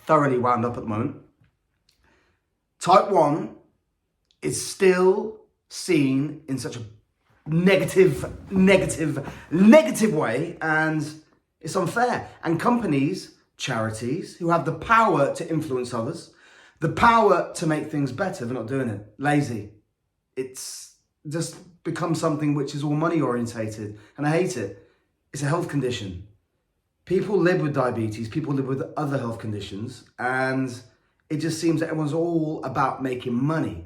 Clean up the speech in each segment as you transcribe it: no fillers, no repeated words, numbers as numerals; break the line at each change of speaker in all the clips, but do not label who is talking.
thoroughly wound up at the moment. Type 1 is still seen in such a negative way, and it's unfair. And companies, charities, who have the power to influence others, the power to make things better, they're not doing it. Lazy. It's just become something which is all money orientated, and I hate it. It's a health condition. People live with diabetes, people live with other health conditions, and it just seems that everyone's all about making money,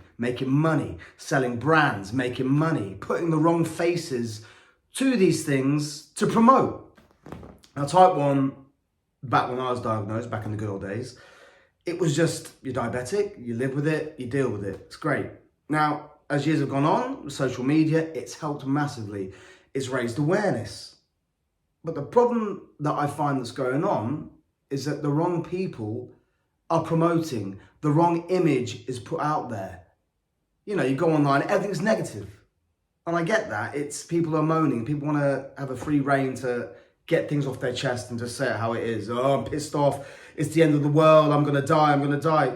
selling brands, making money, putting the wrong faces to these things to promote. Now, type 1, back when I was diagnosed, back in the good old days, it was just, you're diabetic, you live with it, you deal with it. It's great. Now, as years have gone on, with social media, it's helped massively. It's raised awareness. But the problem that I find that's going on is that the wrong people are promoting, the wrong image is put out there. You know, you go online, everything's negative. And I get that. It's people are moaning, people want to have a free reign to get things off their chest and just say it how it is. Oh, I'm pissed off. It's the end of the world. I'm going to die.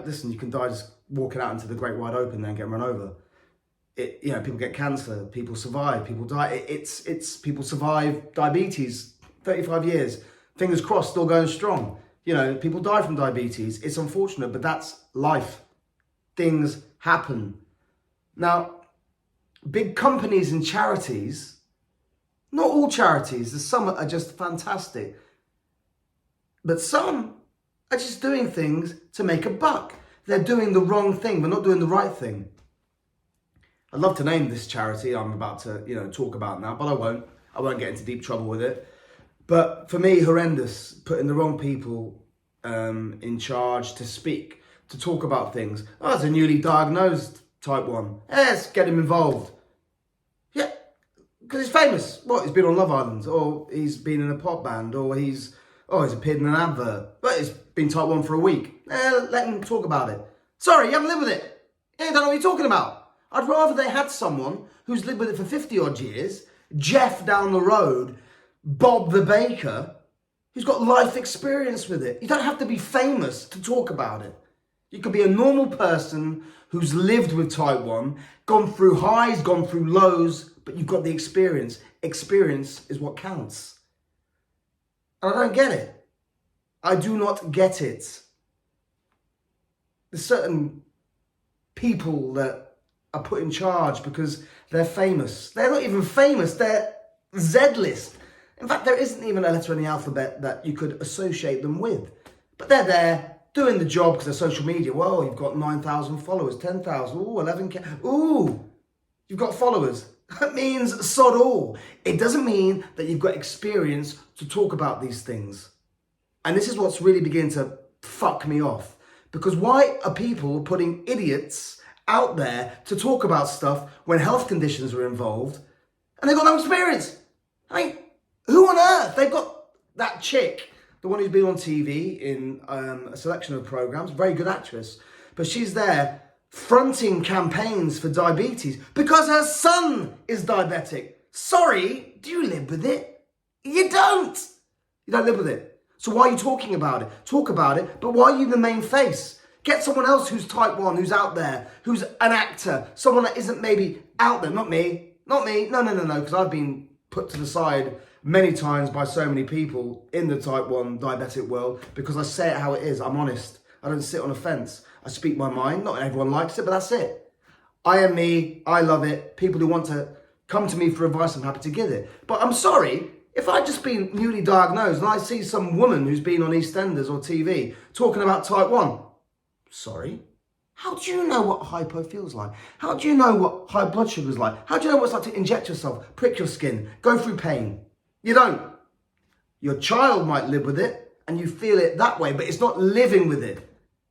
Listen, you can die just walking out into the great wide open and getting run over. People get cancer, people survive, people die. It's people survive diabetes, 35 years. Fingers crossed, still going strong. You know, people die from diabetes. It's unfortunate, but that's life. Things happen. Now, big companies and charities, not all charities, there's some are just fantastic, but some are just doing things to make a buck. They're doing the wrong thing. They're not doing the right thing. I'd love to name this charity I'm about to, talk about now, but I won't. I won't get into deep trouble with it. But for me, horrendous, putting the wrong people in charge to speak, to talk about things. Oh, it's a newly diagnosed type 1. Let's get him involved. Yeah, because he's famous. What, he's been on Love Island, or he's been in a pop band, or he's appeared in an advert. But he's been type 1 for a week. Let him talk about it. Sorry, you haven't lived with it. You don't know what you're talking about. I'd rather they had someone who's lived with it for 50 odd years, Jeff down the road, Bob the baker, who's got life experience with it. You don't have to be famous to talk about it. You could be a normal person who's lived with type 1, gone through highs, gone through lows, but you've got the experience. Experience is what counts. And I don't get it. I do not get it. There's certain people that are put in charge because they're famous. They're not even famous, they're Z-list. In fact, there isn't even a letter in the alphabet that you could associate them with. But they're there doing the job because they're social media. Well, you've got 9,000 followers, 10,000, ooh, 11K. Ooh, you've got followers. That means sod all. It doesn't mean that you've got experience to talk about these things. And this is what's really beginning to fuck me off. Because why are people putting idiots out there to talk about stuff when health conditions are involved and they've got no experience? I mean, who on earth? They've got that chick, the one who's been on TV in a selection of programs, very good actress, but she's there fronting campaigns for diabetes because her son is diabetic. Sorry, do you live with it? You don't. You don't live with it. So why are you talking about it? Talk about it, but why are you the main face? Get someone else who's type 1, who's out there, who's an actor, someone that isn't maybe out there. Not me. No, because I've been put to the side many times by so many people in the type 1 diabetic world because I say it how it is. I'm honest. I don't sit on a fence. I speak my mind. Not everyone likes it, but that's it. I am me. I love it. People who want to come to me for advice, I'm happy to give it. But I'm sorry, if I've just been newly diagnosed and I see some woman who's been on EastEnders or TV talking about type 1, sorry, how do you know what hypo feels like? How do you know what high blood sugar is like? How do you know what it's like to inject yourself, prick your skin, go through pain? You don't. Your child might live with it and you feel it that way, but it's not living with it.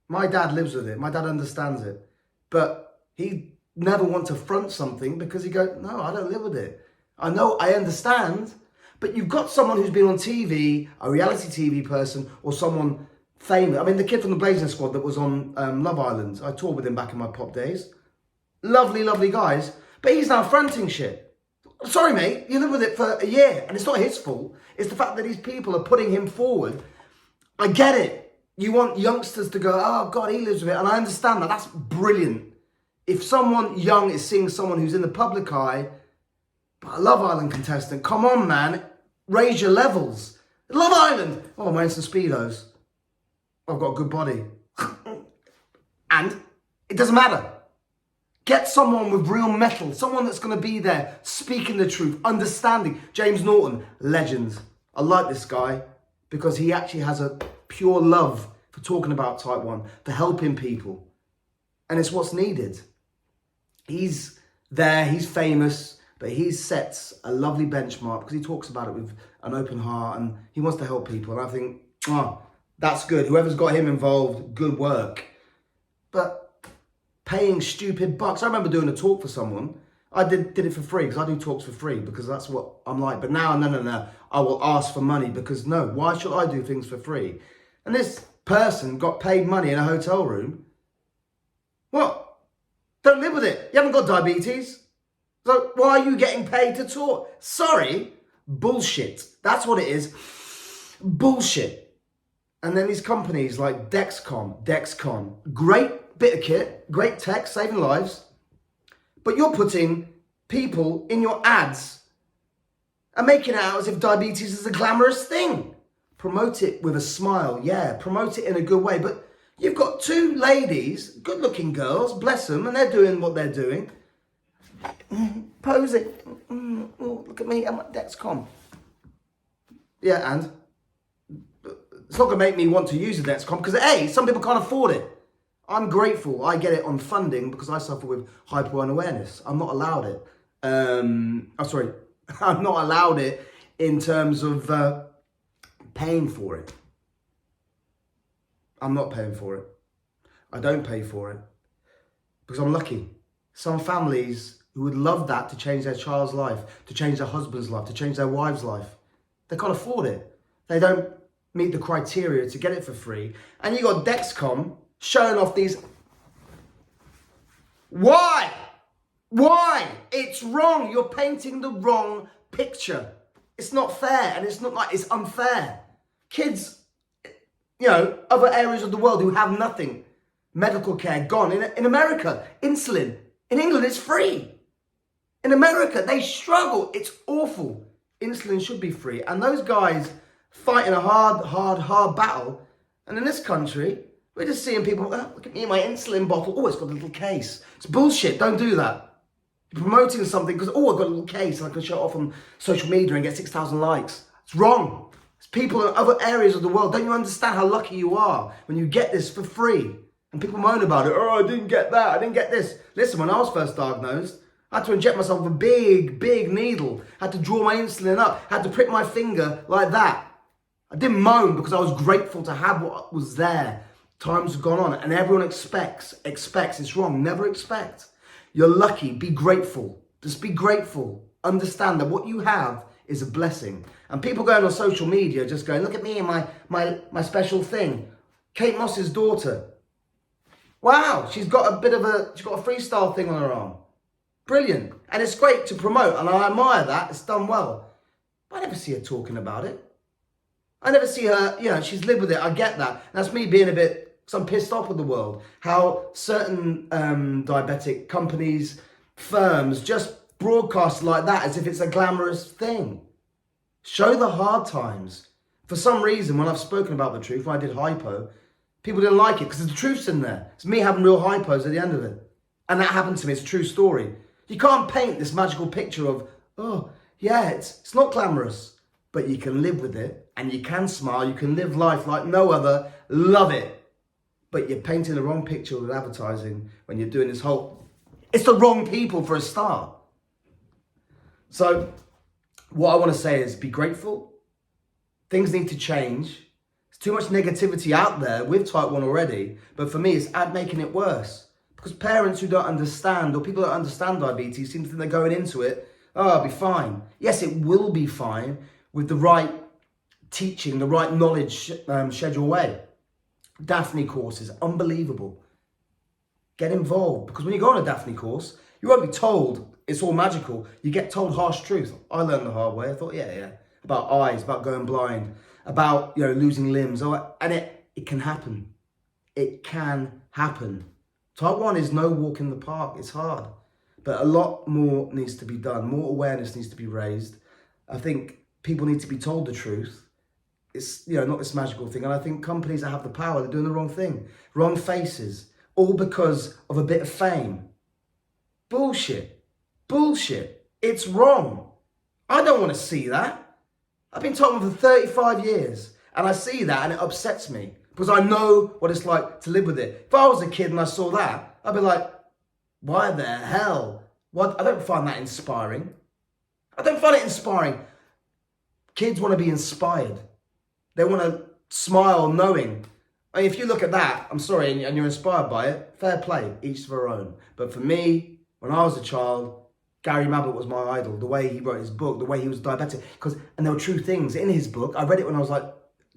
My dad lives with it. My dad understands it. But he never wants to front something because he goes, no, I don't live with it. I know, I understand, but you've got someone who's been on TV, a reality TV person, or someone famous. I mean, the kid from the Blazing Squad that was on Love Island, I toured with him back in my pop days. Lovely, lovely guys, but he's now fronting shit. Sorry, mate, you live with it for a year, and it's not his fault. It's the fact that these people are putting him forward. I get it. You want youngsters to go, oh God, he lives with it. And I understand that. That's brilliant. If someone young is seeing someone who's in the public eye, but a Love Island contestant, come on, man, raise your levels. Love Island. Oh, I'm wearing some Speedos. I've got a good body. And it doesn't matter. Get someone with real metal, someone that's going to be there, speaking the truth, understanding. James Norton, legends. I like this guy because he actually has a pure love for talking about type 1, for helping people. And it's what's needed. He's there, he's famous, but he sets a lovely benchmark because he talks about it with an open heart and he wants to help people. And I think, oh, that's good. Whoever's got him involved, good work. But paying stupid bucks. I remember doing a talk for someone. I did it for free because I do talks for free because that's what I'm like. But now, no. I will ask for money because no, why should I do things for free? And this person got paid money in a hotel room. What? Don't live with it. You haven't got diabetes. So why are you getting paid to talk? Sorry. Bullshit. That's what it is. Bullshit. And then these companies like Dexcon, great bit of kit, great tech, saving lives. But you're putting people in your ads and making it out as if diabetes is a glamorous thing. Promote it with a smile, yeah. Promote it in a good way. But you've got two ladies, good-looking girls, bless them, and they're doing what they're doing. Posing. Oh, look at me, I'm at Dexcon. Yeah, and it's not going to make me want to use a Dexcon because, A, some people can't afford it. I'm grateful I get it on funding because I suffer with hyper-unawareness. I'm not allowed it. I'm not allowed it in terms of paying for it. I'm not paying for it. I don't pay for it because I'm lucky. Some families who would love that to change their child's life, to change their husband's life, to change their wife's life, they can't afford it. They don't meet the criteria to get it for free. And you got Dexcom showing off these. Why? It's wrong. You're painting the wrong picture. It's not fair, and it's not like it's unfair. Kids, other areas of the world who have nothing, medical care gone. In America, insulin. In England, it's free. In America, they struggle. It's awful. Insulin should be free. And those guys fighting a hard battle. And in this country, we're just seeing people, oh, look at me, my insulin bottle. Oh, it's got a little case. It's bullshit. Don't do that. You're promoting something because, oh, I've got a little case and I can show it off on social media and get 6,000 likes. It's wrong. It's people in other areas of the world. Don't you understand how lucky you are when you get this for free? And people moan about it. Oh, I didn't get that. I didn't get this. Listen, when I was first diagnosed, I had to inject myself with a big needle. I had to draw my insulin up. I had to prick my finger like that. I didn't moan because I was grateful to have what was there. Times have gone on and everyone expects. It's wrong. Never expect. You're lucky. Be grateful. Just be grateful. Understand that what you have is a blessing. And people going on social media just going, look at me and my special thing. Kate Moss's daughter. Wow, she's got a freestyle thing on her arm. Brilliant. And it's great to promote and I admire that. It's done well. But I never see her talking about it. I never see her, she's lived with it. I get that. That's me being because I'm pissed off with the world. How certain diabetic companies, firms just broadcast like that as if it's a glamorous thing. Show the hard times. For some reason, when I've spoken about the truth, when I did hypo, people didn't like it because the truth's in there. It's me having real hypos at the end of it. And that happened to me. It's a true story. You can't paint this magical picture of, oh, yeah, it's not glamorous. But you can live with it and you can smile. You can live life like no other. Love it. But you're painting the wrong picture with advertising when you're doing this whole... It's the wrong people for a start. So what I want to say is be grateful. Things need to change. There's too much negativity out there with type 1 already. But for me, it's making it worse. Because parents who don't understand or people that understand diabetes seem to think they're going into it, oh, I'll be fine. Yes, it will be fine with the right teaching, the right knowledge schedule way. Daphne courses, unbelievable. Get involved, because when you go on a Daphne course, you won't be told it's all magical. You get told harsh truth. I learned the hard way. I thought, yeah. About eyes, about going blind, about losing limbs. And It can happen. It can happen. Type 1 is no walk in the park. It's hard. But a lot more needs to be done. More awareness needs to be raised. I think people need to be told the truth. It's, not this magical thing. And I think companies that have the power, they're doing the wrong thing. Wrong faces. All because of a bit of fame. Bullshit. Bullshit. It's wrong. I don't want to see that. I've been talking for 35 years and I see that and it upsets me because I know what it's like to live with it. If I was a kid and I saw that, I'd be like, why the hell? What? I don't find that inspiring. I don't find it inspiring. Kids want to be inspired. They want to smile knowing. I mean, if you look at that, I'm sorry, and you're inspired by it, fair play, each to their own. But for me, when I was a child, Gary Mabbott was my idol. The way he wrote his book, the way he was diabetic. And there were true things in his book. I read it when I was like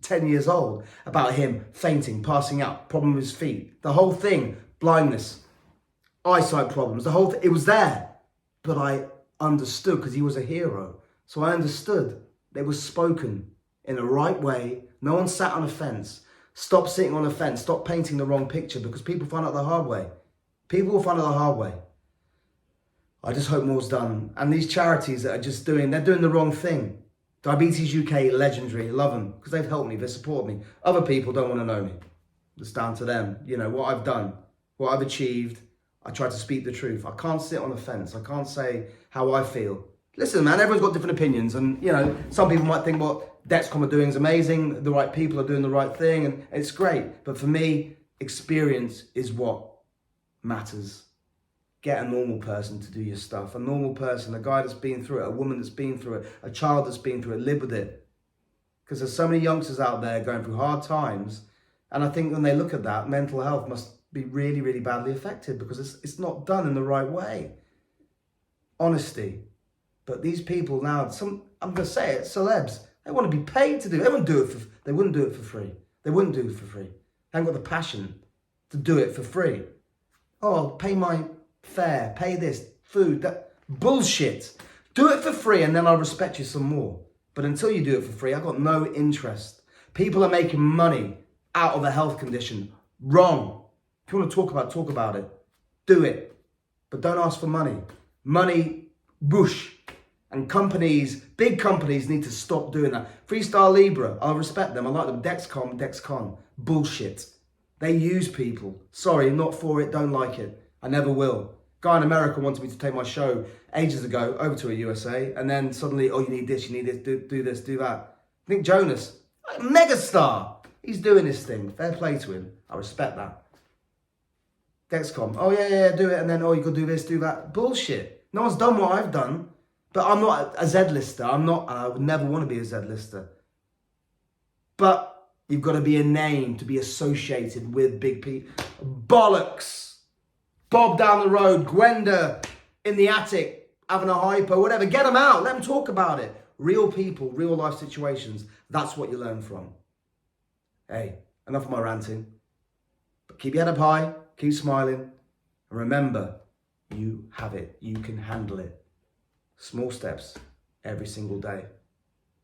10 years old about him fainting, passing out, problem with his feet. The whole thing, blindness, eyesight problems, the whole thing, it was there. But I understood because he was a hero. So I understood. They were spoken in the right way. No one sat on a fence. Stop sitting on a fence. Stop painting the wrong picture because people find out the hard way. People will find out the hard way. I just hope more's done. And these charities that are just they're doing the wrong thing. Diabetes UK, legendary, love them because they've helped me, they support me. Other people don't want to know me. It's down to them. What I've done, what I've achieved. I try to speak the truth. I can't sit on a fence. I can't say how I feel. Listen, man, everyone's got different opinions. And, some people might think what Dexcon are doing is amazing. The right people are doing the right thing. And it's great. But for me, experience is what matters. Get a normal person to do your stuff. A normal person, a guy that's been through it, a woman that's been through it, a child that's been through it, live with it. Because there's so many youngsters out there going through hard times. And I think when they look at that, mental health must be really, really badly affected because it's not done in the right way. Honesty. But these people now, I'm going to say it, celebs, they want to be paid to do it. They wouldn't do it for free. They wouldn't do it for free. They haven't got the passion to do it for free. Oh, I'll pay my fare, pay this, food, that bullshit. Do it for free and then I'll respect you some more. But until you do it for free, I've got no interest. People are making money out of a health condition. Wrong. If you want to talk about it. Do it. But don't ask for money. Money, bush. And big companies need to stop doing that. Freestyle Libra, I respect them. I like them. Dexcon. Bullshit. They use people. Sorry, not for it, don't like it. I never will. Guy in America wanted me to take my show ages ago over to a USA, and then suddenly, you need this, do this, do that. Nick Jonas, a megastar. He's doing his thing. Fair play to him. I respect that. Dexcom, yeah, do it, and then, you could do this, do that. Bullshit. No one's done what I've done, but I'm not a Z-lister. And I would never want to be a Z-lister. But you've got to be a name to be associated with big people. Bollocks. Bob down the road, Gwenda in the attic, having a hypo, whatever. Get them out. Let them talk about it. Real people, real life situations. That's what you learn from. Hey, enough of my ranting. But keep your head up high. Keep smiling. And remember, you have it. You can handle it. Small steps every single day.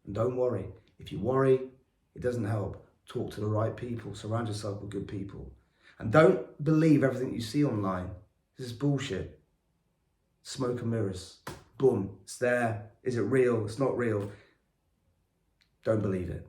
And don't worry. If you worry, it doesn't help. Talk to the right people. Surround yourself with good people. And don't believe everything you see online. This is bullshit. Smoke and mirrors. Boom. It's there. Is it real? It's not real. Don't believe it.